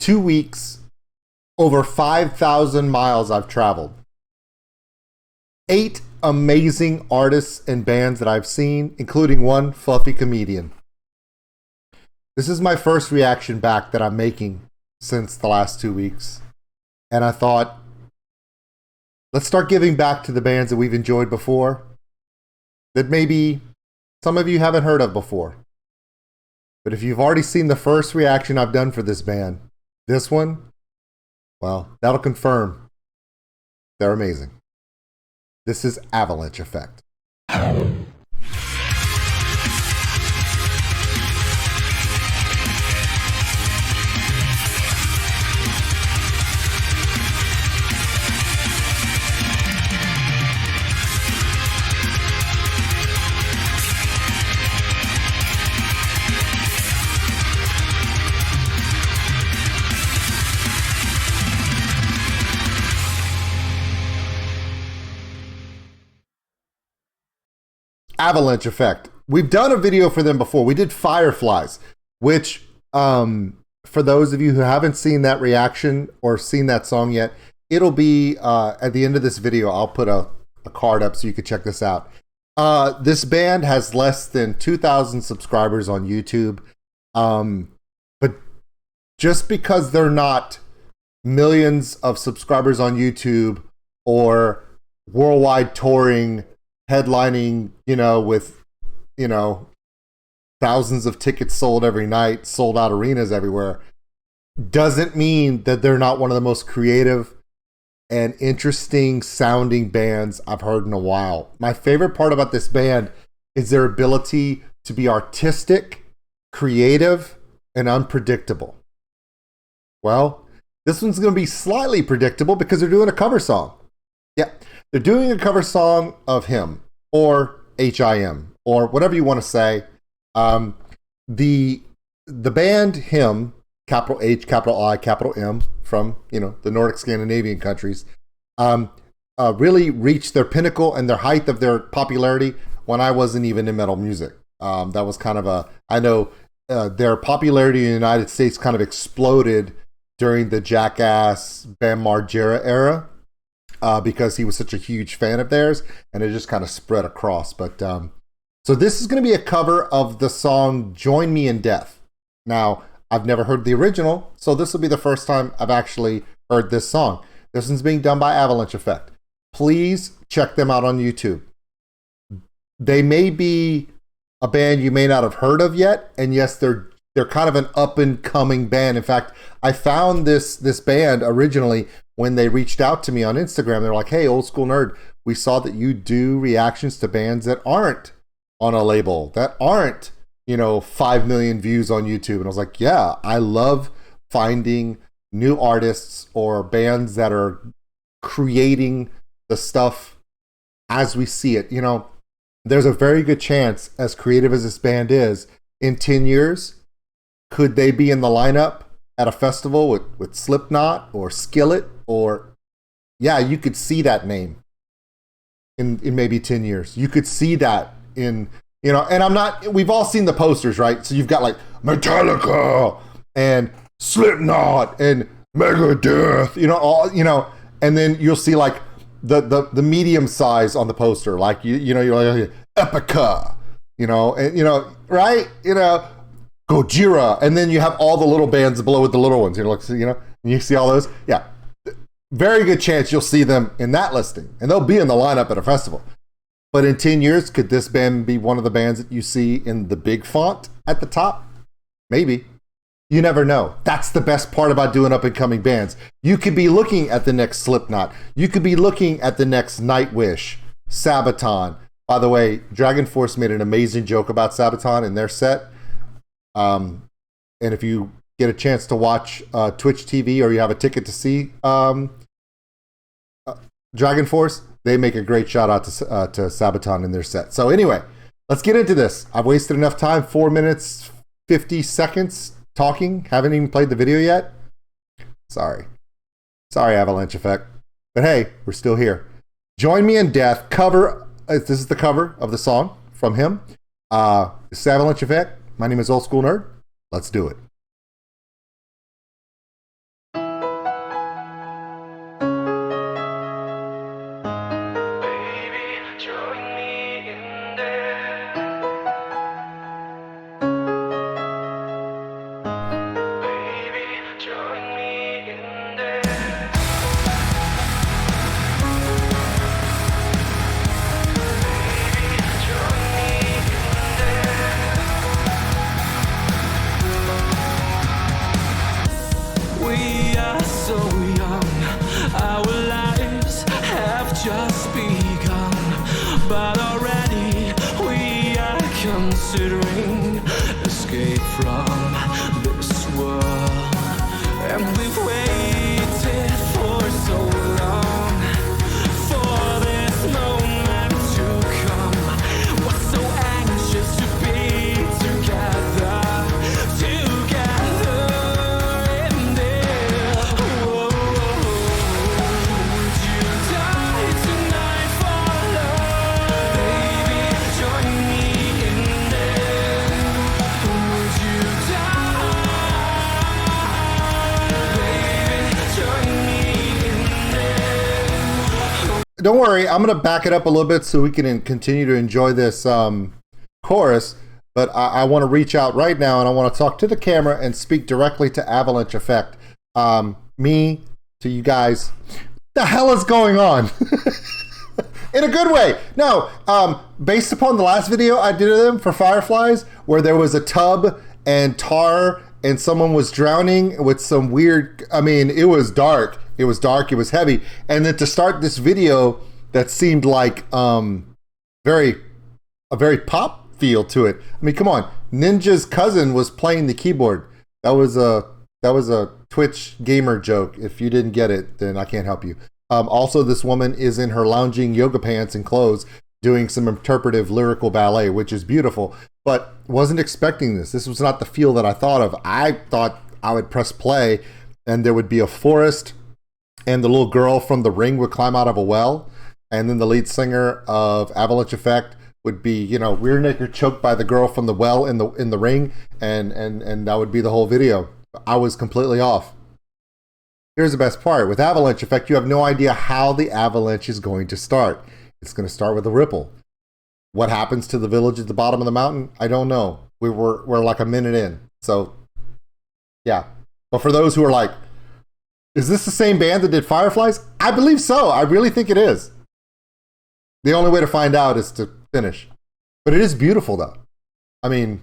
2 weeks, over 5,000 miles I've traveled. 8 amazing artists and bands that I've seen, including one fluffy comedian. This is my first reaction back that I'm making since the last 2 weeks. And I thought, let's start giving back to the bands that we've enjoyed before, that maybe some of you haven't heard of before. But if you've already seen the first reaction I've done for this band, this one, well, that'll confirm they're amazing. This is Avalanche Effect. Avalanche Effect. We've done a video for them before. We did Fireflies, which for those of you who haven't seen that reaction or seen that song yet, it'll be at the end of this video. I'll put a card up so you can check this out. This band has less than 2,000 subscribers on YouTube. But just because they're not millions of subscribers on YouTube or worldwide touring, headlining, with, thousands of tickets sold every night, sold out arenas everywhere, doesn't mean that they're not one of the most creative and interesting sounding bands I've heard in a while. My favorite part about this band is their ability to be artistic, creative, and unpredictable. Well, this one's going to be slightly predictable because they're doing a cover song. Yeah, they're doing a cover song of Him, or HIM, or whatever you want to say. The band Him, capital H, capital I, capital M, from the Nordic Scandinavian countries, really reached their pinnacle and their height of their popularity when I wasn't even in metal music. That was kind of their popularity in the United States kind of exploded during the Jackass Bam Margera era. Because he was such a huge fan of theirs, and it just kind of spread across. But so this is going to be a cover of the song "Join Me in Death." Now, I've never heard the original, so this will be the first time I've actually heard this song. This one's being done by Avalanche Effect. Please check them out on YouTube. They may be a band you may not have heard of yet, and yes, they're kind of an up and coming band. In fact, I found this band originally when they reached out to me on Instagram. They're like, "Hey, Old School Nerd, we saw that you do reactions to bands that aren't on a label, that aren't, 5 million views on YouTube." And I was like, yeah, I love finding new artists or bands that are creating the stuff as we see it. There's a very good chance, as creative as this band is, in 10 years, could they be in the lineup at a festival with Slipknot or Skillet? Or, yeah, you could see that name in maybe 10 years. You could see that in, and we've all seen the posters, right? So you've got like Metallica and Slipknot and Megadeth, and then you'll see like the medium size on the poster, like, you're like Epica, right? Gojira, and then you have all the little bands below with the little ones, and you see all those. Yeah, very good chance you'll see them in that listing, and they'll be in the lineup at a festival. But in 10 years, could this band be one of the bands that you see in the big font at the top? Maybe. You never know. That's the best part about doing up and coming bands. You could be looking at the next Slipknot. You could be looking at the next Nightwish, Sabaton. By the way, Dragon Force made an amazing joke about Sabaton in their set. And if you get a chance to watch Twitch TV, or you have a ticket to see Dragon Force, they make a great shout out to Sabaton in their set. So anyway, let's get into this. I've wasted enough time, 4 minutes, 50 seconds talking. Haven't even played the video yet. Sorry, Avalanche Effect. But hey, we're still here. Join Me in Death cover. This is the cover of the song from Him. This is Avalanche Effect. My name is Old School Nerd. Let's do it. don't worry. I'm gonna back it up a little bit so we can continue to enjoy this chorus. But I want to reach out right now and I want to talk to the camera and speak directly to Avalanche Effect. Me to you guys. What the hell is going on? In a good way. No, based upon the last video I did of them for Fireflies, where there was a tub and tar and someone was drowning with some weird, I mean, it was dark. It was dark, it was heavy. And then to start this video that seemed like a very pop feel to it. I mean, come on. Ninja's cousin was playing the keyboard. That was a Twitch gamer joke. If you didn't get it, then I can't help you. Also, this woman is in her lounging yoga pants and clothes doing some interpretive lyrical ballet, which is beautiful, but wasn't expecting this. This was not the feel that I thought of. I thought I would press play and there would be a forest and the little girl from The Ring would climb out of a well, and then the lead singer of Avalanche Effect would be, you know, rear naked choked by the girl from the well in the ring, and that would be the whole video. I was completely off. Here's the best part. With Avalanche Effect, you have no idea how the avalanche is going to start. It's going to start with a ripple. What happens to the village at the bottom of the mountain? I don't know. We're like a minute in. So, yeah. But for those who are like, is this the same band that did Fireflies? I believe so. I really think it is. The only way to find out is to finish. But it is beautiful, though. I mean,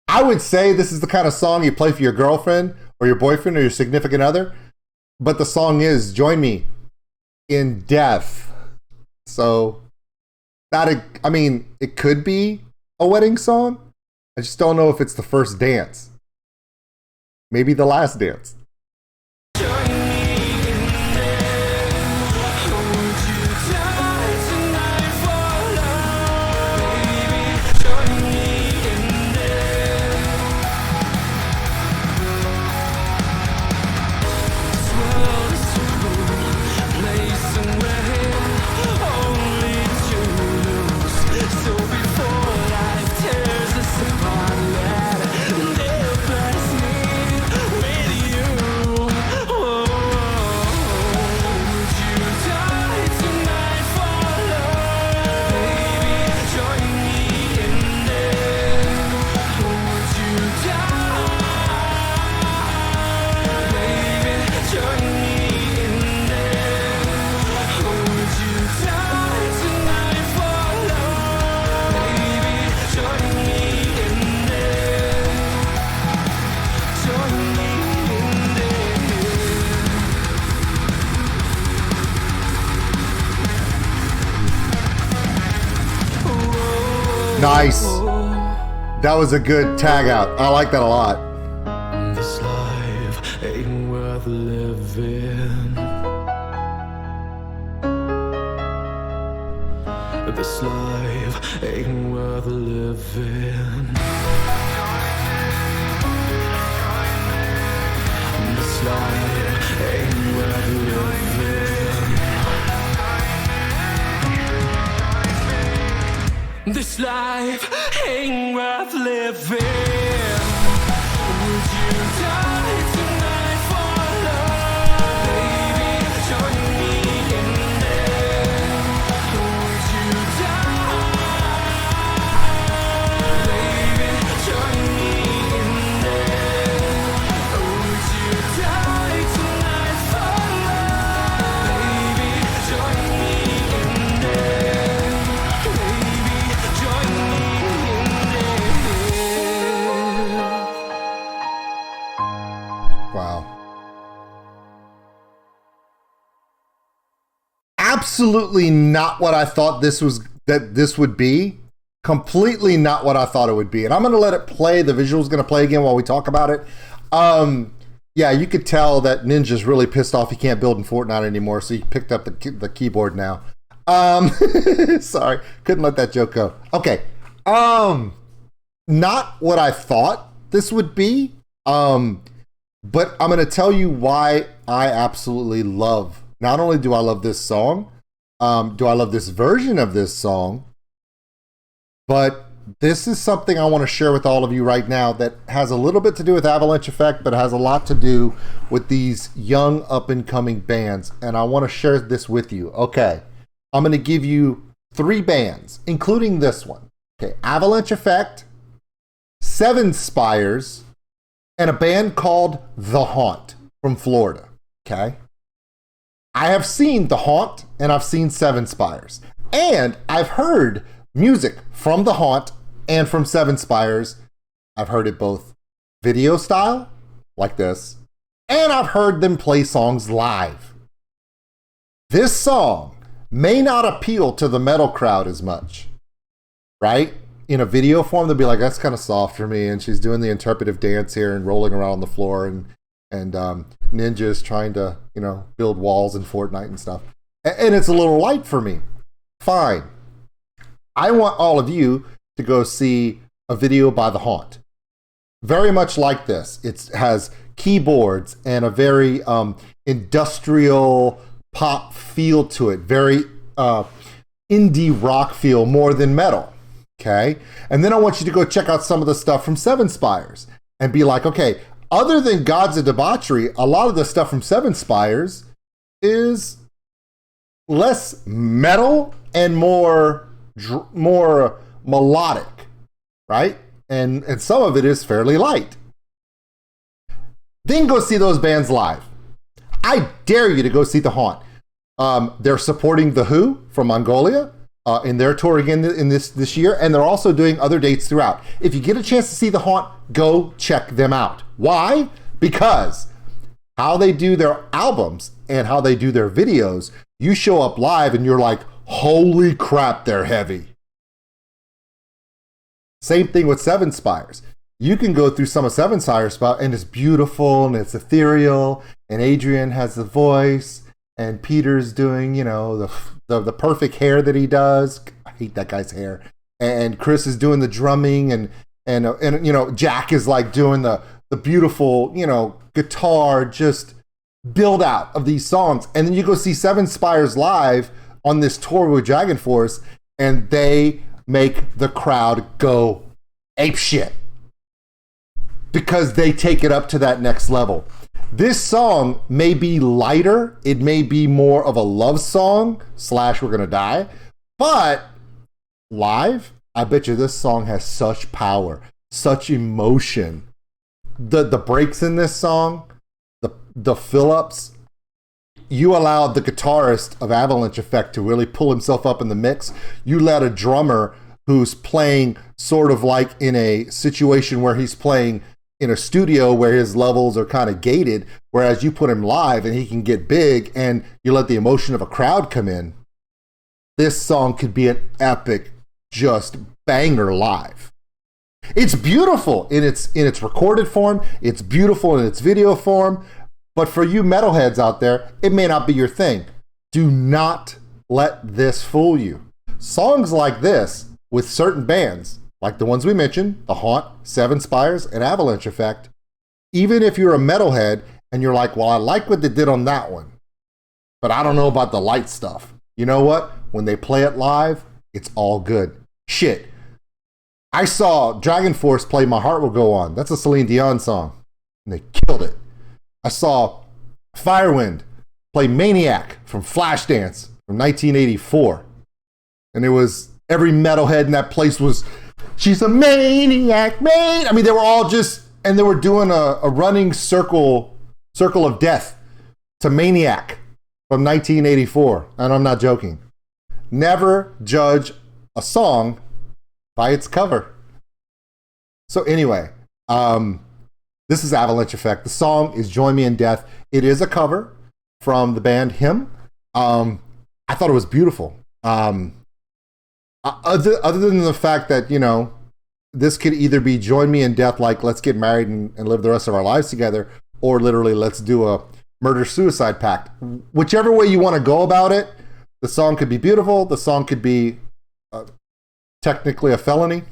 I would say this is the kind of song you play for your girlfriend or your boyfriend or your significant other. But the song is Join Me in Death. So, I mean, it could be a wedding song. I just don't know if it's the first dance. Maybe the last dance. Nice. That was a good tag out. I like that a lot. This life ain't worth living. This life ain't worth living. This life ain't worth living. This life ain't worth living. Would you die tonight for love? Baby, join me in there. Would you die? Baby, join me in there. Would you die tonight for love? Baby, join me in there. Baby, join me in there. Wow. Absolutely not what I thought this would be. Completely not what I thought it would be. And I'm going to let it play. The visual's going to play again while we talk about it. Yeah, you could tell that Ninja's really pissed off he can't build in Fortnite anymore, so he picked up the keyboard now. Sorry, couldn't let that joke go. Okay. Not what I thought this would be. But I'm going to tell you why I absolutely love. Not only do I love this song, do I love this version of this song, but this is something I want to share with all of you right now that has a little bit to do with Avalanche Effect, but has a lot to do with these young up-and-coming bands, and I want to share this with you. Okay, I'm going to give you 3 bands, including this one. Okay, Avalanche Effect, Seven Spires, and a band called The Haunt from Florida. Okay, I have seen The Haunt and I've seen Seven Spires, and I've heard music from The Haunt and from Seven Spires. I've heard it both video style, like this, and I've heard them play songs live. This song may not appeal to the metal crowd as much, right? In a video form, they'll be like, that's kind of soft for me, and she's doing the interpretive dance here and rolling around on the floor, and ninjas trying to, build walls in Fortnite and stuff. And it's a little light for me. Fine. I want all of you to go see a video by The Haunt. Very much like this. It has keyboards and a very industrial pop feel to it. Very indie rock feel more than metal. Okay? And then I want you to go check out some of the stuff from Seven Spires and be like, okay, other than Gods of Debauchery, a lot of the stuff from Seven Spires is less metal and more melodic, right? And some of it is fairly light. Then go see those bands live. I dare you to go see The Haunt. They're supporting The Who from Mongolia in their tour again in this year, and they're also doing other dates throughout. If you get a chance to see The Haunt, go check them out. Why? Because how they do their albums and how they do their videos, you show up live and you're like, holy crap, they're heavy. Same thing with Seven Spires. You can go through some of Seven Spires and it's beautiful and it's ethereal, and Adrian has the voice, and Peter's doing, the perfect hair that he does. I hate that guy's hair. And Chris is doing the drumming, and Jack is like doing the beautiful, guitar just build out of these songs. And then you go see Seven Spires live on this tour with Dragon Force, and they make the crowd go apeshit because they take it up to that next level. This song may be lighter. It may be more of a love song / We're Gonna Die. But live, I bet you this song has such power, such emotion. The breaks in this song, the fill-ups, you allowed the guitarist of Avalanche Effect to really pull himself up in the mix. You let a drummer who's playing sort of like in a situation where he's playing in a studio where his levels are kind of gated, whereas you put him live and he can get big, and you let the emotion of a crowd come in. This song could be an epic, just banger live. It's beautiful in its recorded form. It's beautiful in its video form. But for you metalheads out there, it may not be your thing. Do not let this fool you. Songs like this with certain bands, like the ones we mentioned, The Haunt, Seven Spires, and Avalanche Effect, even if you're a metalhead and you're like, well, I like what they did on that one, but I don't know about the light stuff. You know what? When they play it live, it's all good. Shit. I saw Dragon Force play My Heart Will Go On. That's a Celine Dion song. And they killed it. I saw Firewind play Maniac from Flashdance from 1984. And it was, every metalhead in that place was, she's a maniac, man. I mean, they were all just, and they were doing a running circle of death to Maniac from 1984. And I'm not joking. Never judge a song by its cover. So anyway, this is Avalanche Effect. The song is Join Me in Death. It is a cover from the band Him. I thought it was beautiful. Other than the fact that, this could either be Join Me in Death, like let's get married and live the rest of our lives together, or literally let's do a murder-suicide pact. Whichever way you want to go about it, the song could be beautiful. The song could be technically a felony.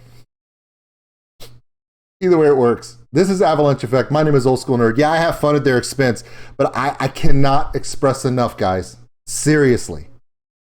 Either way it works. This is Avalanche Effect. My name is OldSkuleNerd. Yeah, I have fun at their expense, but I cannot express enough, guys. Seriously.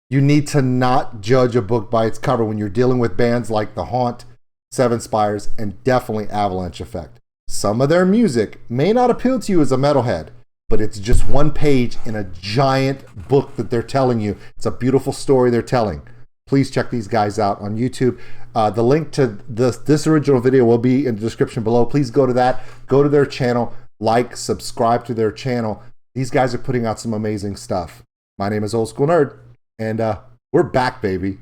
You need to not judge a book by its cover when you're dealing with bands like The Haunt Seven Spires, and definitely Avalanche Effect. Some of their music may not appeal to you as a metalhead, but it's just one page in a giant book that they're telling you. It's a beautiful story they're telling. Please check these guys out on YouTube. The link to this original video will be in the description below. Please go to that. Go to their channel. Like, subscribe to their channel. These guys are putting out some amazing stuff. My name is OldSkuleNerd, and we're back, baby.